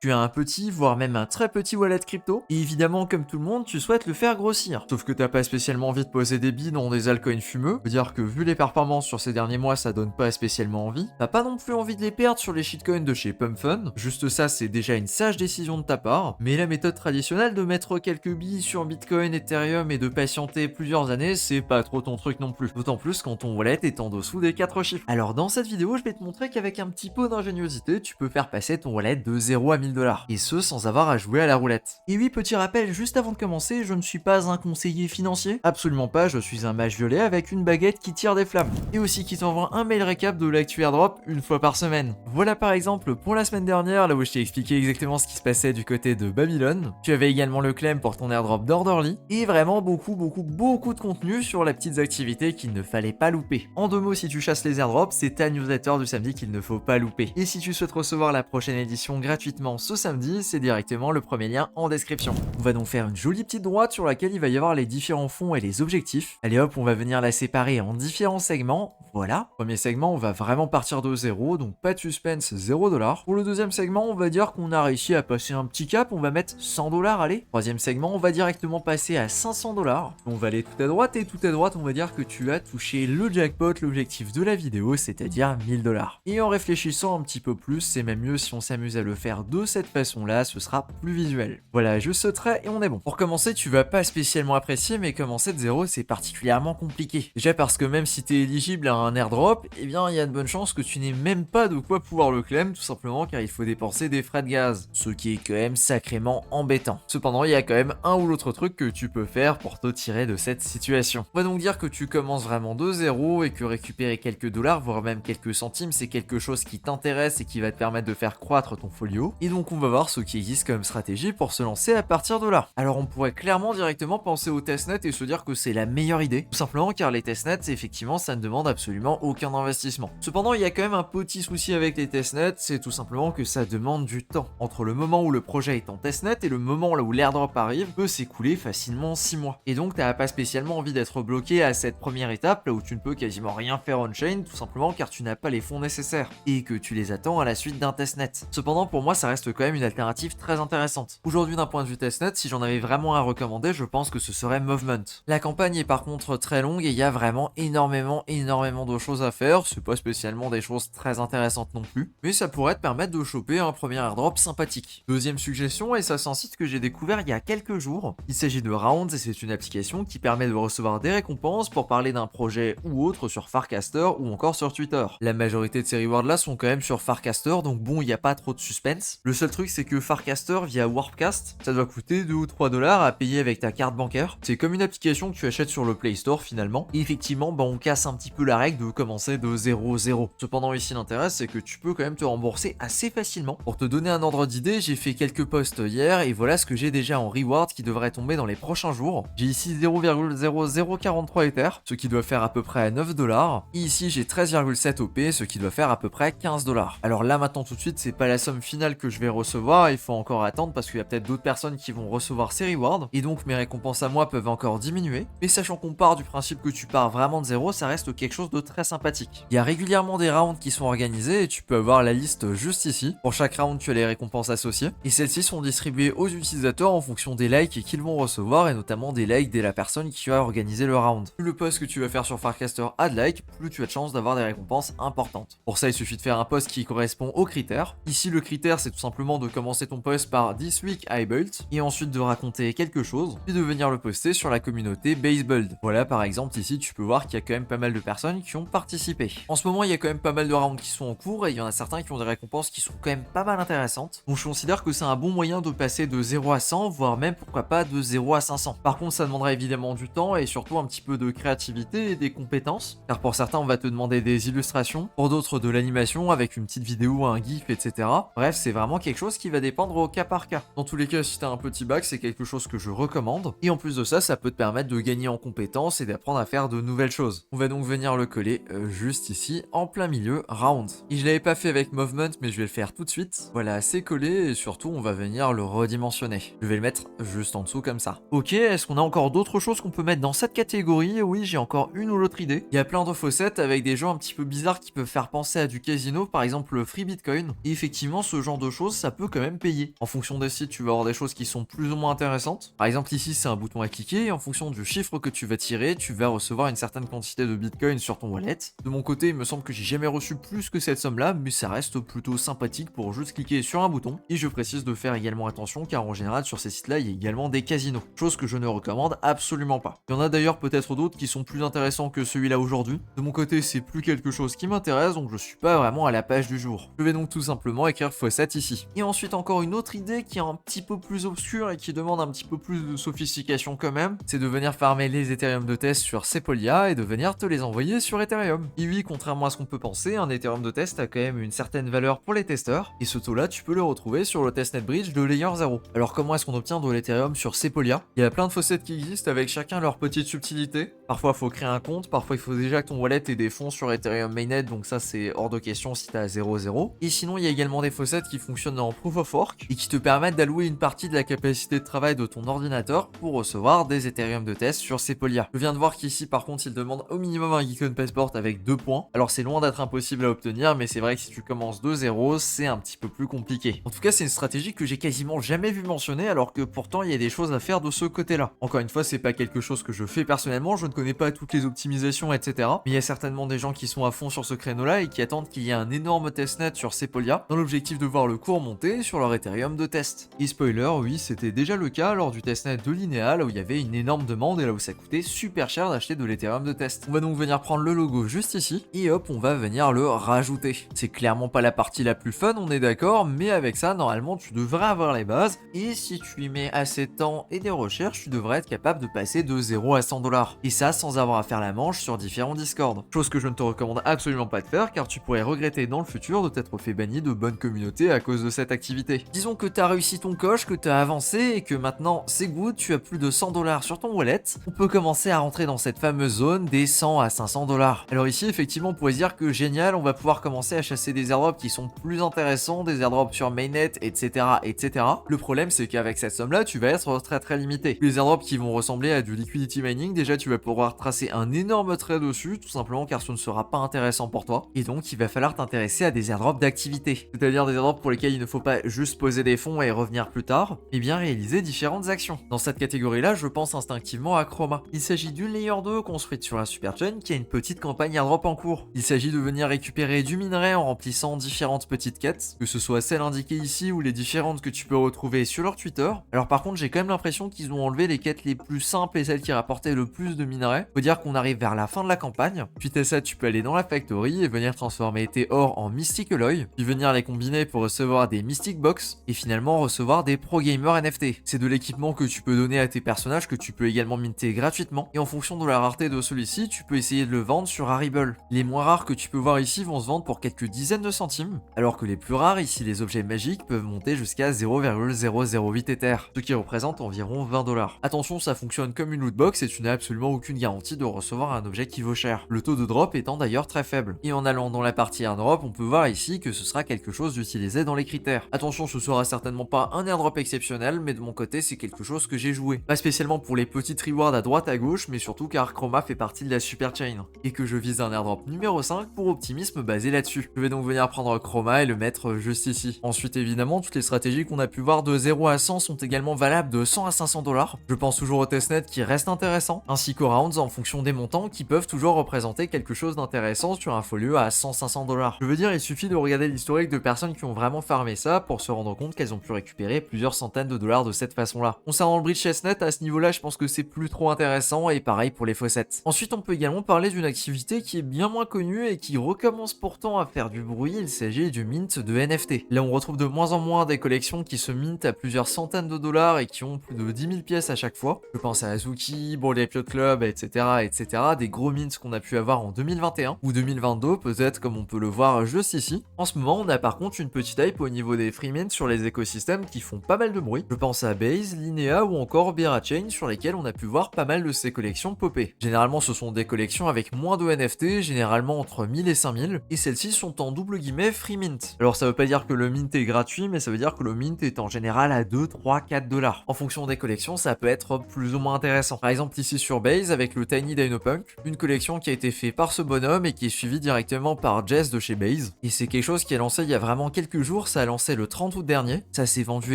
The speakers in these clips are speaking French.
Tu as un petit, voire même un très petit wallet crypto, et évidemment, comme tout le monde, tu souhaites le faire grossir. Sauf que t'as pas spécialement envie de poser des billes dans des altcoins fumeux, veut dire que vu les performances sur ces derniers mois, ça donne pas spécialement envie. T'as pas non plus envie de les perdre sur les shitcoins de chez PumpFun, juste ça, c'est déjà une sage décision de ta part, mais la méthode traditionnelle de mettre quelques billes sur Bitcoin, Ethereum et de patienter plusieurs années, c'est pas trop ton truc non plus. D'autant plus quand ton wallet est en dessous des 4 chiffres. Alors dans cette vidéo, je vais te montrer qu'avec un petit peu d'ingéniosité, tu peux faire passer ton wallet de 0 à 1000$. Et ce, sans avoir à jouer à la roulette. Et oui, petit rappel, juste avant de commencer, je ne suis pas un conseiller financier. Absolument pas, je suis un mage violet avec une baguette qui tire des flammes. Et aussi qui t'envoie un mail récap de l'actu airdrop une fois par semaine. Voilà par exemple pour la semaine dernière, là où je t'ai expliqué exactement ce qui se passait du côté de Babylone. Tu avais également le claim pour ton airdrop d'Orderly. Et vraiment beaucoup de contenu sur les petites activités qu'il ne fallait pas louper. En 2 mots, si tu chasses les airdrops, c'est ta newsletter du samedi qu'il ne faut pas louper. Et si tu souhaites recevoir la prochaine édition gratuitement ce samedi, c'est directement le premier lien en description. On va donc faire une jolie petite droite sur laquelle il va y avoir les différents fonds et les objectifs. Allez hop, on va venir la séparer en différents segments. Voilà. Premier segment, on va vraiment partir de 0, donc pas de suspense, 0$. Pour le deuxième segment, on va dire qu'on a réussi à passer un petit cap, on va mettre 100$, allez. Troisième segment, on va directement passer à 500$. On va aller tout à droite et tout à droite, on va dire que tu as touché le jackpot, l'objectif de la vidéo, c'est-à-dire 1000$. Et en réfléchissant un petit peu plus, c'est même mieux si on s'amuse à le faire de cette façon-là, ce sera plus visuel. Voilà, je sauterai et on est bon. Pour commencer, tu vas pas spécialement apprécier, mais commencer de 0, c'est particulièrement compliqué. Déjà parce que même si tu es éligible à un airdrop, eh bien il y a de bonnes chances que tu n'aies même pas de quoi pouvoir le claim, tout simplement car il faut dépenser des frais de gaz, ce qui est quand même sacrément embêtant. Cependant, il y a quand même un ou l'autre truc que tu peux faire pour te tirer de cette situation. On va donc dire que tu commences vraiment de 0 et que récupérer quelques dollars, voire même quelques centimes, c'est quelque chose qui t'intéresse et qui va te permettre de faire croître ton folio. Et donc on va voir ce qui existe comme stratégie pour se lancer à partir de là. Alors on pourrait clairement directement penser au testnet et se dire que c'est la meilleure idée, tout simplement car les testnets, effectivement, ça ne demande absolument aucun investissement. Cependant, il y a quand même un petit souci avec les testnets, c'est tout simplement que ça demande du temps. Entre le moment où le projet est en testnet et le moment là où l'airdrop arrive, peut s'écouler facilement 6 mois. Et donc t'as pas spécialement envie d'être bloqué à cette première étape là où tu ne peux quasiment rien faire on-chain, tout simplement car tu n'as pas les fonds nécessaires et que tu les attends à la suite d'un testnet. Cependant, pour moi, ça reste quand même une alternative très intéressante. Aujourd'hui, d'un point de vue testnet, si j'en avais vraiment à recommander, je pense que ce serait Movement. La campagne est par contre très longue et il y a vraiment énormément de choses à faire. C'est pas spécialement des choses très intéressantes non plus, mais ça pourrait te permettre de choper un premier airdrop sympathique. Deuxième suggestion, et ça c'est un site que j'ai découvert il y a quelques jours. Il s'agit de Rounds et c'est une application qui permet de recevoir des récompenses pour parler d'un projet ou autre sur Farcaster ou encore sur Twitter. La majorité de ces rewards là sont quand même sur Farcaster, donc bon, il n'y a pas trop de suspense. Le seul truc, c'est que Farcaster via Warpcast, ça doit coûter 2 ou 3$ à payer avec ta carte bancaire. C'est comme une application que tu achètes sur le Play Store finalement. Et effectivement, on casse un petit peu la règle de commencer de 0-0. Cependant, ici, l'intérêt, c'est que tu peux quand même te rembourser assez facilement. Pour te donner un ordre d'idée, j'ai fait quelques posts hier et voilà ce que j'ai déjà en reward qui devrait tomber dans les prochains jours. J'ai ici 0,0043 Ether, ce qui doit faire à peu près 9$. Et ici, j'ai 13,7 OP, ce qui doit faire à peu près 15$. Alors là, maintenant, tout de suite, c'est pas la somme finale que je vais recevoir, il faut encore attendre parce qu'il y a peut-être d'autres personnes qui vont recevoir ces rewards, et donc mes récompenses à moi peuvent encore diminuer. Mais sachant qu'on part du principe que tu pars vraiment de 0, ça reste quelque chose de très sympathique. Il y a régulièrement des rounds qui sont organisés et tu peux avoir la liste juste ici. Pour chaque round, tu as les récompenses associées, et celles-ci sont distribuées aux utilisateurs en fonction des likes qu'ils vont recevoir, et notamment des likes de la personne qui a organisé le round. Plus le post que tu vas faire sur Farcaster a de likes, plus tu as de chances d'avoir des récompenses importantes. Pour ça, il suffit de faire un post qui correspond aux critères. Ici, le critère, c'est tout simplement de commencer ton post par This Week I Built, et ensuite de raconter quelque chose, puis de venir le poster sur la communauté Basebuild. Voilà, par exemple, ici, tu peux voir qu'il y a quand même pas mal de personnes qui ont participé. En ce moment, il y a quand même pas mal de rounds qui sont en cours, et il y en a certains qui ont des récompenses qui sont quand même pas mal intéressantes. Donc je considère que c'est un bon moyen de passer de 0 à 100, voire même, pourquoi pas, de 0 à 500. Par contre, ça demandera évidemment du temps, et surtout un petit peu de créativité et des compétences, car pour certains, on va te demander des illustrations, pour d'autres de l'animation avec une petite vidéo, un gif, etc. Bref, c'est vraiment quelque chose qui va dépendre au cas par cas. Dans tous les cas, si t'as un petit bac, c'est quelque chose que je recommande. Et en plus de ça, ça peut te permettre de gagner en compétences et d'apprendre à faire de nouvelles choses. On va donc venir le coller juste ici, en plein milieu, round. Et je l'avais pas fait avec Movement, mais je vais le faire tout de suite. Voilà, c'est collé et surtout, on va venir le redimensionner. Je vais le mettre juste en dessous comme ça. Ok, est-ce qu'on a encore d'autres choses qu'on peut mettre dans cette catégorie? Oui, j'ai encore une ou l'autre idée. Il y a plein de faucets avec des gens un petit peu bizarres qui peuvent faire penser à du casino, par exemple le Free Bitcoin. Et effectivement, ce genre de choses, choses, ça peut quand même payer. En fonction des sites, tu vas avoir des choses qui sont plus ou moins intéressantes. Par exemple, ici, c'est un bouton à cliquer et en fonction du chiffre que tu vas tirer, tu vas recevoir une certaine quantité de bitcoin sur ton wallet. De mon côté, il me semble que j'ai jamais reçu plus que cette somme-là, mais ça reste plutôt sympathique pour juste cliquer sur un bouton. Et je précise de faire également attention car en général, sur ces sites-là, il y a également des casinos, chose que je ne recommande absolument pas. Il y en a d'ailleurs peut-être d'autres qui sont plus intéressants que celui-là aujourd'hui. De mon côté, c'est plus quelque chose qui m'intéresse, donc je suis pas vraiment à la page du jour. Je vais donc tout simplement écrire x7 ici. Et ensuite encore une autre idée qui est un petit peu plus obscure et qui demande un petit peu plus de sophistication quand même, c'est de venir farmer les Ethereum de test sur Sepolia et de venir te les envoyer sur Ethereum. Et oui, contrairement à ce qu'on peut penser, un Ethereum de test a quand même une certaine valeur pour les testeurs, et ce taux-là, tu peux le retrouver sur le testnet bridge de Layer 0. Alors comment est-ce qu'on obtient de l'Ethereum sur Sepolia? Il y a plein de faucets qui existent avec chacun leur petite subtilité. Parfois, il faut créer un compte, parfois il faut déjà que ton wallet ait des fonds sur Ethereum Mainnet, donc ça c'est hors de question si t'as 0,0. Et sinon, il y a également des faucets qui fonctionnent en Proof of Work et qui te permettent d'allouer une partie de la capacité de travail de ton ordinateur pour recevoir des Ethereum de test sur Sepolia. Je viens de voir qu'ici, par contre, il demande au minimum un Geekon Passport avec 2 points. Alors c'est loin d'être impossible à obtenir, mais c'est vrai que si tu commences de 0, c'est un petit peu plus compliqué. En tout cas, c'est une stratégie que j'ai quasiment jamais vu mentionner, alors que pourtant il y a des choses à faire de ce côté-là. Encore une fois, c'est pas quelque chose que je fais personnellement, je ne connais pas toutes les optimisations, etc. Mais il y a certainement des gens qui sont à fond sur ce créneau-là et qui attendent qu'il y ait un énorme testnet sur Sepolia dans l'objectif de voir le cours monter sur leur Ethereum de test. Et spoiler, oui, c'était déjà le cas lors du testnet de Linéa, là où il y avait une énorme demande et là où ça coûtait super cher d'acheter de l'Ethereum de test. On va donc venir prendre le logo juste ici et hop, on va venir le rajouter. C'est clairement pas la partie la plus fun, on est d'accord, mais avec ça, normalement, tu devrais avoir les bases et si tu y mets assez de temps et des recherches, tu devrais être capable de passer de 0 à 100 $. Et ça sans avoir à faire la manche sur différents Discord. Chose que je ne te recommande absolument pas de faire car tu pourrais regretter dans le futur de t'être fait banni de bonne communauté à cause de cette activité. Disons que tu as réussi ton coche, que tu as avancé et que maintenant c'est good, tu as plus de 100 $ sur ton wallet. On peut commencer à rentrer dans cette fameuse zone des 100 à 500 $. Alors ici effectivement on pourrait se dire que génial, on va pouvoir commencer à chasser des airdrops qui sont plus intéressants, des airdrops sur mainnet, etc. etc. Le problème c'est qu'avec cette somme là tu vas être très limité. Les airdrops qui vont ressembler à du liquidity mining, déjà tu vas pouvoir tracer un énorme trait dessus, tout simplement car ce ne sera pas intéressant pour toi. Et donc il va falloir t'intéresser à des airdrops d'activité. C'est-à-dire des airdrops pour lesquels il ne faut pas juste poser des fonds et revenir plus tard, mais bien réaliser différentes actions. Dans cette catégorie là, je pense instinctivement à Chroma. Il s'agit d'une layer 2 construite sur la Superchain qui a une petite campagne airdrop en cours. Il s'agit de venir récupérer du minerai en remplissant différentes petites quêtes, que ce soit celles indiquées ici ou les différentes que tu peux retrouver sur leur Twitter. Alors par contre j'ai quand même l'impression qu'ils ont enlevé les quêtes les plus simples et celles qui rapportaient le plus de minerais. Faut dire qu'on arrive vers la fin de la campagne. Suite à ça, tu peux aller dans la factory et venir transformer tes ors en Mystic Alloy, puis venir les combiner pour recevoir des Mystic Box et finalement recevoir des Pro Gamer NFT. C'est de l'équipement que tu peux donner à tes personnages que tu peux également minter gratuitement et en fonction de la rareté de celui-ci, tu peux essayer de le vendre sur Rarible. Les moins rares que tu peux voir ici vont se vendre pour quelques dizaines de centimes, alors que les plus rares ici, les objets magiques, peuvent monter jusqu'à 0,008 Ether, ce qui représente environ 20 $. Attention, ça fonctionne comme une lootbox et tu n'as absolument aucune garantie de recevoir un objet qui vaut cher. Le taux de drop étant d'ailleurs très faible. Et en allant dans la partie airdrop, on peut voir ici que ce sera quelque chose d'utilisé dans les critères. Attention, ce sera certainement pas un airdrop exceptionnel, mais de mon côté, c'est quelque chose que j'ai joué. Pas spécialement pour les petites rewards à droite à gauche, mais surtout car Chroma fait partie de la Superchain. Et que je vise un airdrop numéro 5 pour optimisme basé là-dessus. Je vais donc venir prendre Chroma et le mettre juste ici. Ensuite, évidemment, toutes les stratégies qu'on a pu voir de 0 à 100 sont également valables de 100 à 500 $. Je pense toujours au testnet qui reste intéressant, ainsi qu'aux rounds en fonction des montants qui peuvent toujours représenter quelque chose d'intéressant sur un folio à 100-500 $. Je veux dire, il suffit de regarder l'historique de personnes qui ont vraiment farmé ça pour se rendre compte qu'elles ont pu récupérer plusieurs centaines de dollars de cette façon-là. Concernant le bridge testnet, à ce niveau-là, je pense que c'est plus trop intéressant et pareil pour les faucets. Ensuite, on peut également parler d'une activité qui est bien moins connue et qui recommence pourtant à faire du bruit, il s'agit du mint de NFT. Là, on retrouve de moins en moins des collections qui se mintent à plusieurs centaines de dollars et qui ont plus de 10 000 pièces à chaque fois. Je pense à Azuki, Broly Pilot Club, etc., etc., des gros mints qu'on a pu avoir en 2021 ou 2022 peut-être comme on peut le voir juste ici. En ce moment, on a par contre une petite hype au niveau des free mints sur les écosystèmes qui font pas mal de bruit. Je pense à Base, Linéa ou encore Berachain sur lesquels on a pu voir pas mal de ces collections popper. Généralement, ce sont des collections avec moins de NFT, généralement entre 1000 et 5000, et celles-ci sont en double guillemets free mint. Alors ça veut pas dire que le mint est gratuit, mais ça veut dire que le mint est en général à 2, 3, 4 $. En fonction des collections, ça peut être plus ou moins intéressant. Par exemple ici sur Base avec le Tiny Dinopunk, une collection qui a été faite par ce bonhomme et qui est suivie directement par Jess de chez Base. Et c'est quelque chose qui est lancé il y a vraiment quelques jours, ça ça a lancé le 30 août dernier. Ça s'est vendu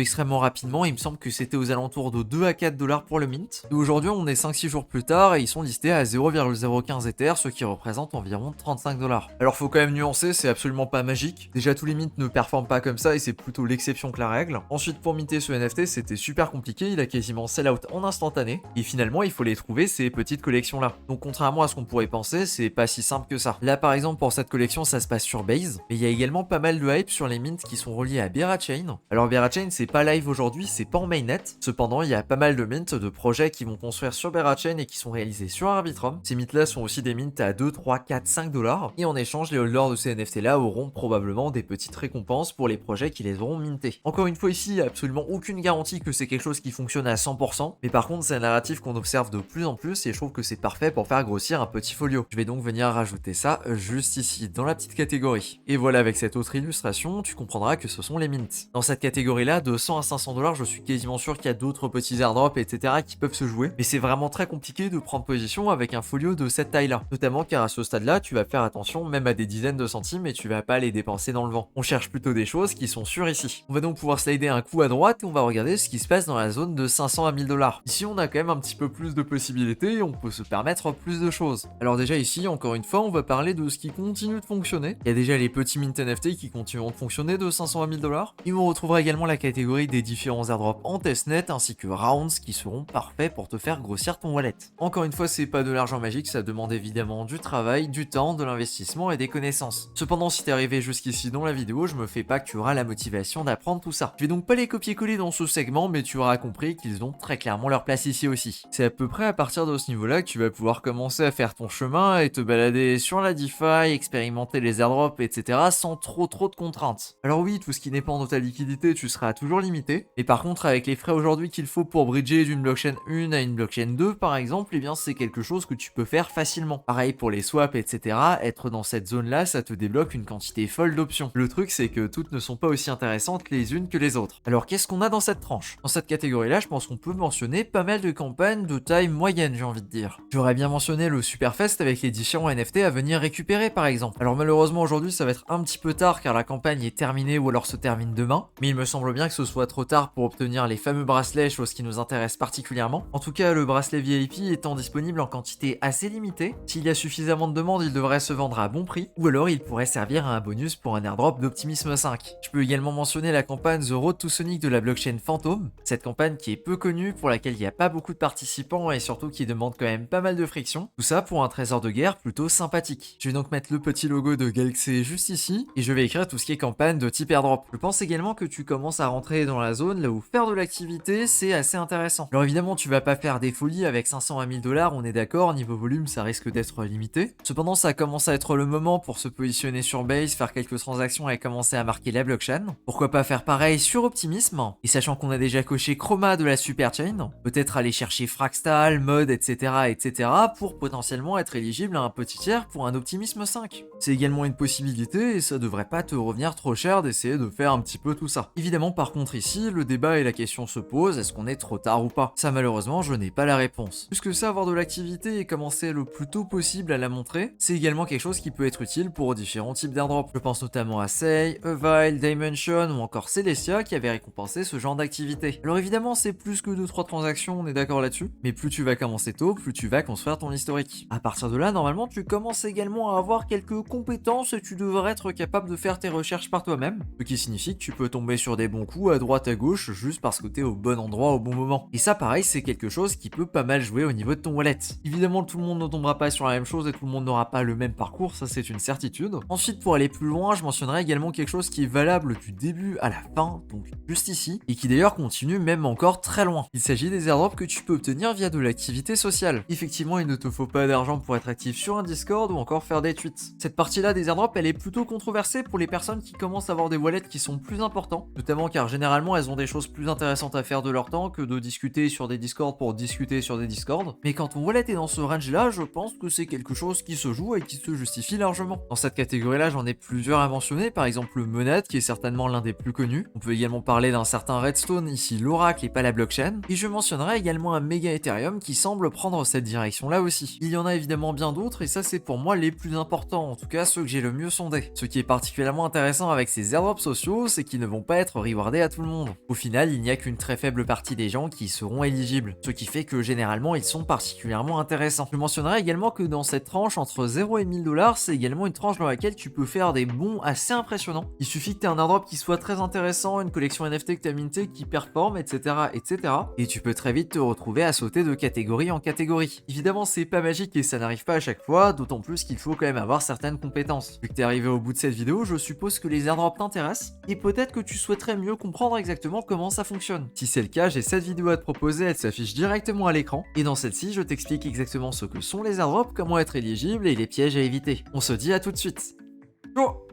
extrêmement rapidement. Il me semble que c'était aux alentours de 2 à 4 dollars pour le mint. Et aujourd'hui, on est 5-6 jours plus tard et ils sont listés à 0,015 Ether, ce qui représente environ 35 dollars. Alors, faut quand même nuancer, c'est absolument pas magique. Déjà, tous les mints ne performent pas comme ça et c'est plutôt l'exception que la règle. Ensuite, pour minter ce NFT, c'était super compliqué. Il a quasiment sell out en instantané. Et finalement, il faut les trouver, ces petites collections-là. Donc, contrairement à ce qu'on pourrait penser, c'est pas si simple que ça. Là, par exemple, pour cette collection, ça se passe sur Base. Mais il y a également pas mal de hype sur les mints qui sont reliés à Berachain. Alors, Berachain, c'est pas live aujourd'hui, c'est pas en mainnet. Cependant, il y a pas mal de mints, de projets qui vont construire sur Berachain et qui sont réalisés sur Arbitrum. Ces mints-là sont aussi des mints à 2, 3, 4, 5 dollars. Et en échange, les holders de ces NFT-là auront probablement des petites récompenses pour les projets qui les auront mintés. Encore une fois, ici, il n'y a absolument aucune garantie que c'est quelque chose qui fonctionne à 100%. Mais par contre, c'est un narratif qu'on observe de plus en plus et je trouve que c'est parfait pour faire grossir un petit folio. Je vais donc venir rajouter ça juste ici, dans la petite catégorie. Et voilà, avec cette autre illustration, tu comprendras que ce sont les mints. Dans cette catégorie-là, de 100 à 500 dollars, je suis quasiment sûr qu'il y a d'autres petits airdrops, etc. qui peuvent se jouer. Mais c'est vraiment très compliqué de prendre position avec un folio de cette taille-là. Notamment car à ce stade-là, tu vas faire attention même à des dizaines de centimes et tu vas pas les dépenser dans le vent. On cherche plutôt des choses qui sont sûres ici. On va donc pouvoir slider un coup à droite et on va regarder ce qui se passe dans la zone de 500 à 1000 dollars. Ici, on a quand même un petit peu plus de possibilités et on peut se permettre plus de choses. Alors déjà ici, encore une fois, on va parler de ce qui continue de fonctionner. Il y a déjà les petits mint NFT qui continueront de fonctionner de 500 à 1000 dollars. Et on retrouvera également la catégorie des différents airdrops en testnet ainsi que rounds qui seront parfaits pour te faire grossir ton wallet. Encore une fois, c'est pas de l'argent magique, ça demande évidemment du travail, du temps, de l'investissement et des connaissances. Cependant, si t'es arrivé jusqu'ici dans la vidéo, je me fais pas que tu auras la motivation d'apprendre tout ça. Je vais donc pas les copier-coller dans ce segment, mais tu auras compris qu'ils ont très clairement leur place ici aussi. C'est à peu près à partir de ce niveau-là que tu vas pouvoir commencer à faire ton chemin et te balader sur la DeFi, expérimenter les airdrops, etc. sans trop de contraintes. Alors oui, tout ce qui dépend de ta liquidité, tu seras toujours limité. Et par contre, avec les frais aujourd'hui qu'il faut pour bridger d'une blockchain 1 à une blockchain 2, par exemple, eh bien c'est quelque chose que tu peux faire facilement. Pareil pour les swaps, etc. Être dans cette zone-là, ça te débloque une quantité folle d'options. Le truc, c'est que toutes ne sont pas aussi intéressantes les unes que les autres. Alors qu'est-ce qu'on a dans cette tranche? Dans cette catégorie-là, je pense qu'on peut mentionner pas mal de campagnes de taille moyenne, j'ai envie de dire. J'aurais bien mentionné le Superfest avec les différents NFT à venir récupérer, par exemple. Alors malheureusement, aujourd'hui, ça va être un petit peu tard car la campagne est terminée ou alors se termine demain. Mais il me semble bien que ce soit trop tard pour obtenir les fameux bracelets, chose qui nous intéresse particulièrement. En tout cas, le bracelet VIP étant disponible en quantité assez limitée, s'il y a suffisamment de demandes, il devrait se vendre à bon prix, ou alors il pourrait servir à un bonus pour un airdrop d'Optimism 5. Je peux également mentionner la campagne The Road to Sonic de la blockchain Phantom, cette campagne qui est peu connue, pour laquelle il n'y a pas beaucoup de participants et surtout qui demande quand même pas mal de friction. Tout ça pour un trésor de guerre plutôt sympathique. Je vais donc mettre le petit logo de Galaxy juste ici, et je vais écrire tout ce qui est campagne de type airdrop. Je pense également que tu commences à rentrer dans la zone là où faire de l'activité c'est assez intéressant. Alors évidemment tu vas pas faire des folies avec 500 à 1000 dollars, on est d'accord, niveau volume ça risque d'être limité. Cependant ça commence à être le moment pour se positionner sur Base, faire quelques transactions et commencer à marquer la blockchain. Pourquoi pas faire pareil sur Optimism, et sachant qu'on a déjà coché Chroma de la Superchain, peut-être aller chercher Fractal, Mode, etc. pour potentiellement être éligible à un petit tiers pour un Optimism 5. C'est également une possibilité et ça devrait pas te revenir trop cher d'essayer de faire un petit peu tout ça. Évidemment par contre ici, le débat et la question se posent, est-ce qu'on est trop tard ou pas? Ça malheureusement je n'ai pas la réponse. Puisque ça, avoir de l'activité et commencer le plus tôt possible à la montrer, c'est également quelque chose qui peut être utile pour différents types d'airdrops. Je pense notamment à Sei, Avile, Dimension ou encore Celestia qui avaient récompensé ce genre d'activité. Alors évidemment c'est plus que 2-3 transactions, on est d'accord là-dessus, mais plus tu vas commencer tôt, plus tu vas construire ton historique. À partir de là, normalement tu commences également à avoir quelques compétences et tu devrais être capable de faire tes recherches par toi-même, ce qui signifie que tu peux tomber sur des bons coups à droite à gauche juste parce que t'es au bon endroit au bon moment. Et ça pareil, c'est quelque chose qui peut pas mal jouer au niveau de ton wallet. Évidemment tout le monde ne tombera pas sur la même chose et tout le monde n'aura pas le même parcours, ça c'est une certitude. Ensuite pour aller plus loin, je mentionnerai également quelque chose qui est valable du début à la fin, donc juste ici, et qui d'ailleurs continue même encore très loin. Il s'agit des airdrops que tu peux obtenir via de l'activité sociale. Effectivement, il ne te faut pas d'argent pour être actif sur un Discord ou encore faire des tweets. Cette partie-là des airdrops, elle est plutôt controversée pour les personnes qui commencent à avoir des wallets qui sont plus importants, notamment car généralement elles ont des choses plus intéressantes à faire de leur temps que de discuter sur des Discords pour discuter sur des Discords. Mais quand ton wallet est dans ce range-là, je pense que c'est quelque chose qui se joue et qui se justifie largement. Dans cette catégorie-là, j'en ai plusieurs à mentionner, par exemple le Monad qui est certainement l'un des plus connus. On peut également parler d'un certain Redstone, ici l'Oracle et pas la blockchain. Et je mentionnerai également un Mega Ethereum qui semble prendre cette direction-là aussi. Il y en a évidemment bien d'autres et ça c'est pour moi les plus importants, en tout cas ceux que j'ai le mieux sondés. Ce qui est particulièrement intéressant avec ces airdrops airdrops sociaux, c'est qu'ils ne vont pas être rewardés à tout le monde. Au final, il n'y a qu'une très faible partie des gens qui seront éligibles, ce qui fait que généralement ils sont particulièrement intéressants. Je mentionnerai également que dans cette tranche entre 0 et 1000 $, c'est également une tranche dans laquelle tu peux faire des bons assez impressionnants. Il suffit que tu aies un airdrop qui soit très intéressant, une collection NFT que tu as minté qui performe, etc., etc. Et tu peux très vite te retrouver à sauter de catégorie en catégorie. Évidemment, c'est pas magique et ça n'arrive pas à chaque fois, d'autant plus qu'il faut quand même avoir certaines compétences. Vu que t'es arrivé au bout de cette vidéo, je suppose que les airdrops t'intéressent et peut-être que tu souhaiterais mieux comprendre exactement comment ça fonctionne. Si c'est le cas, j'ai cette vidéo à te proposer, elle s'affiche directement à l'écran et dans celle-ci, je t'explique exactement ce que sont les airdrops, comment être éligible et les pièges à éviter. On se dit à tout de suite. Ciao.